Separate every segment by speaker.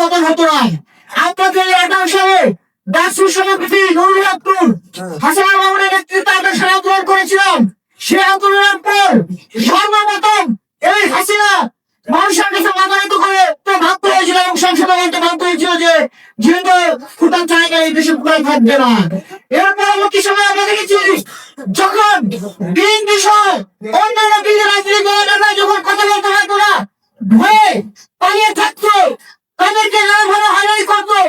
Speaker 1: পতন হতো না। আপনাদের 18 সালে ডাকসুর সভাপতি নুরুল আব্দুল হাসান মামুনের নেতৃত্বে আমরা সারা আন্দোলন করেছিলাম। সেই আন্দোলনের পর সর্বপ্রথম এই হাসিনা মানুষের কাছে মাথায়িত করে তো ভাবতে হয়েছিল এবং সংসদে বলতে বাধ্য হয়েছিল যে যেহেতু ফুটান জায়গা এই দেশে ফুটান থাকবে না। এর পরবর্তী সময় আমরা দেখেছি যখন বিএনপি সহ অন্যান্য বিরোধী রাজনৈতিক দলেরা যখন কথা বলতে পারতো না, ভয়ে পালিয়ে থাকতো, তাদেরকে নানাভাবে হয়রানি করতো,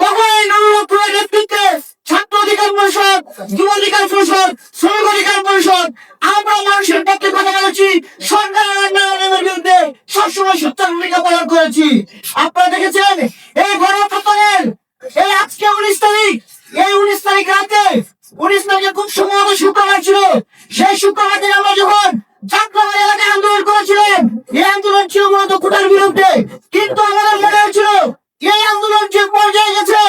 Speaker 1: তখন এই নুরুল নেতৃত্বে ছাত্র অধিকার পরিষদ, যুব অধিকার পরিষদ, শ্রমিক অধিকার পরিষদ আমরা মানুষের পক্ষে কথা বলেছি, সরকারের অন্যায়ের বিরুদ্ধে সবসময় সোচ্চার ভূমিকা পালন করেছি। আপনারা দেখেছেন এই গণঅভ্যুত্থানের এই আজকে 19 তারিখ, এই 19 তারিখ রাতে 19 তারিখে খুব সম্ভবত শুক্রবার ছিল। সেই শুক্রবার দিন আমরা যখন যাত্রাবাড়ি এলাকায় আন্দোলন করেছিলাম, এই আন্দোলন ছিল মূলত কোটার বিরুদ্ধে। কিন্তু আমাদের মনে হয়েছিল এই আন্দোলন যে পর্যায়ে গেছে,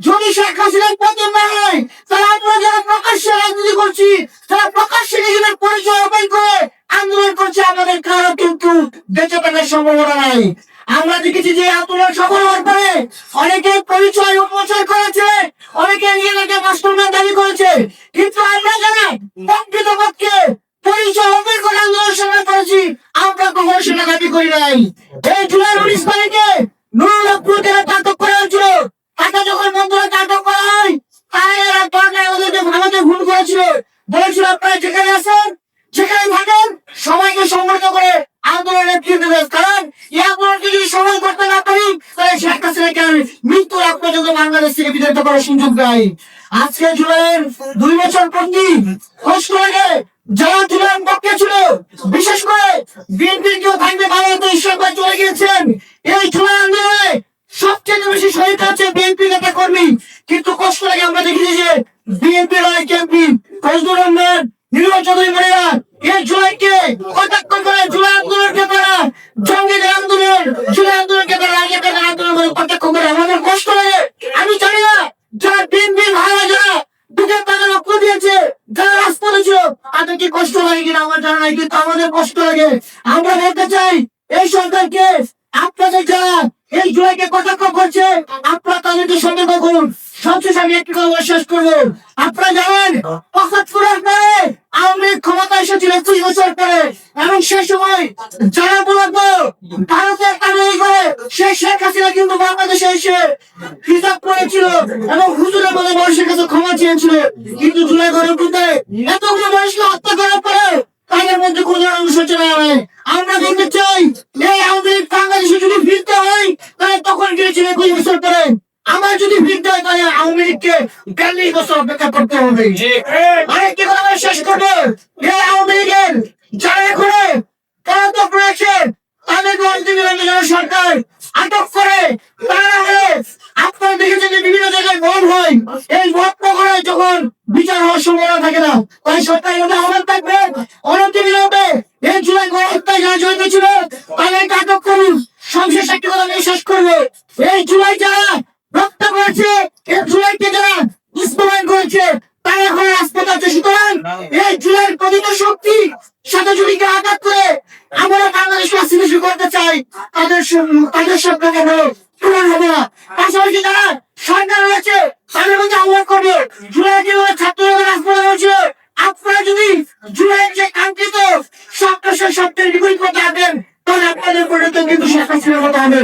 Speaker 1: যদি শেখ হাসিনার পতন না হয় তাহলে আমরা যারা প্রকাশ্যে রাজনীতি করছি, তারা প্রকাশ্যে নিজেদের পরিচয় ওপেন করে আন্দোলন করছে, আমাদের কারো কিন্তু বেঁচে থাকার সম্ভাবনা নাই। আমরা দেখেছি যে আন্দোলন সফল হওয়ার পরে অনেকে পরিচয় উপচার করেছে, অনেকে নিজেদেরকে মাস্টারম্যান দাবি করেছে, কিন্তু আমরা যারা প্রকৃতপক্ষে পরিচয় ওপেন করে আন্দোলন সংগ্রাম করেছি, আমরা কখনো সেটা দাবি করি নাই। এই জুলাই 19 তারিখে নুরুল আব্দুলকে আটক করা হয়েছিল। তাকে যখন মন্ত্রণালয়ে আটক করা হয়, তারা ওদেরকে ভুল করেছিল, বলেছিল আপনারা যেখানে আছেন সেখানে থাকেন, সবাইকে সংগঠিত করে আন্দোলনের নেতৃত্ব দেন। কারণ এই আন্দোলনকে যদি সফল করতে না পারি তাহলে শেখ হাসিনাকে মৃত্যুর আগ পর্যন্ত বাংলাদেশ থেকে বিতাড়িত করার সুযোগ দেয়। আজকে জুলাইয়ের 2 বছর পূর্তি কষ্ট লাগে যারা জুলাইয়ের পক্ষে ছিল, বিশেষ করে বিএনপির কেউ থাকবে ভারতে ঈশ্বর চলে গিয়েছেন। এই জুলাই আন্দোলনে সবচেয়ে বেশি শহীদ হচ্ছে বিএনপি নেতা কর্মী, কিন্তু কষ্ট লাগে আমরা দেখেছি যে বিএনপি নয় কেমপি ফজলুর রহমান, নির্মল চৌধুরী মরিয়া এই জুলাইকে কটাক্ষ করে জুলাই আন্দোলনকে তারা জঙ্গিদের আন্দোলন, জুলাই আন্দোলনকে তারা রাজের আন্দোলন করে কটাক্ষ করে। আমাদের কষ্ট লাগে। আমি জানি না যারা বিএনপি ভাইরা যারা বুকের তাদের রক্ত দিয়েছে, যারা রাজপথে ছিল, তাদের কি কষ্ট লাগে কিনা আমার জানা নাই, কিন্তু আমাদের কষ্ট লাগে। আমরা বলতে চাই এই সরকারকে, আপনাদের যারা এই জুলাইকে কটাক্ষ করছে আপনারা তাদেরকে সতর্ক করুন। সবশেষ আমি একটি কথা শেষ করবো। আপনারা জানেন ৭৫ পরে আওয়ামী লীগ ক্ষমতা এসেছিল ২০ বছর পরে, এবং সে সময় যারা মূলত ভারতের কামিল করে সেই শেখ হাসিনা কিন্তু বাংলাদেশে এসে হিসাব করেছিল এবং হুজুরের মধ্যে মানুষের কাছে ক্ষমা চেয়েছিল। কিন্তু জুলাই গণঅভ্যুত্থানে এতগুলো মানুষকে হত্যা করার পরে তাদের মধ্যে কোন অনুশোচনা নেই। আমরা বলতে চাই এই আওয়ামী লীগ বাংলাদেশে যদি ফিরতে হয় তাহলে তখন গিয়েছিল ২০ বছর পরে। আমার যদি ফিরতে হয় তাহলে আওয়ামী লীগকে ৪২ বছর অপেক্ষা করতে হবে। আরেকটি কথা আমরা শেষ করবো, এই আওয়ামী লীগের যারা এখানে পলাতক রয়েছে তাদেরকে অন্তিম সরকার আটক করে। তারা হলে আপনারা দেখেছেন যে বিভিন্ন জায়গায় মব হয়, এই মব প্রকরণে যখন বিচার হওয়ার সম্ভাবনা থাকে না, তাই সরকারের মধ্যে আহ্বান থাকবে অনতিবিলম্বে এই জুলাই গণহত্যায় যারা জড়িত ছিল তাদেরকে আটক করুন। সবশেষ একটি কথা আমি শেষ করবো, এই জুলাই যারা রক্ত করেছে, এই জুলাইকে যারা ইস্তফায়ন করেছে তারা এখন রাজপথে আছে। সুতরাং এই জুলাইয়ের প্রতিটা শক্তি সাথে যদি আঘাত করে আমরা বাংলাদেশ রাজনীতি করতে চাই, তাদের স্বপ্ন পূরণ হবে না। পাশাপাশি যারা সরকার রয়েছে তাদের মধ্যে আহ্বান করবে, জুলাই যেভাবে ছাত্ররা রাজপথে হয়েছিল, আপনারা যদি জুলাইয়ের যে কাঙ্ক্ষিত সবচেয়ে বিপরীত কথা দেন তাহলে আপনাদের পরিণত কিন্তু শেখ হাসিনার মতো হবে।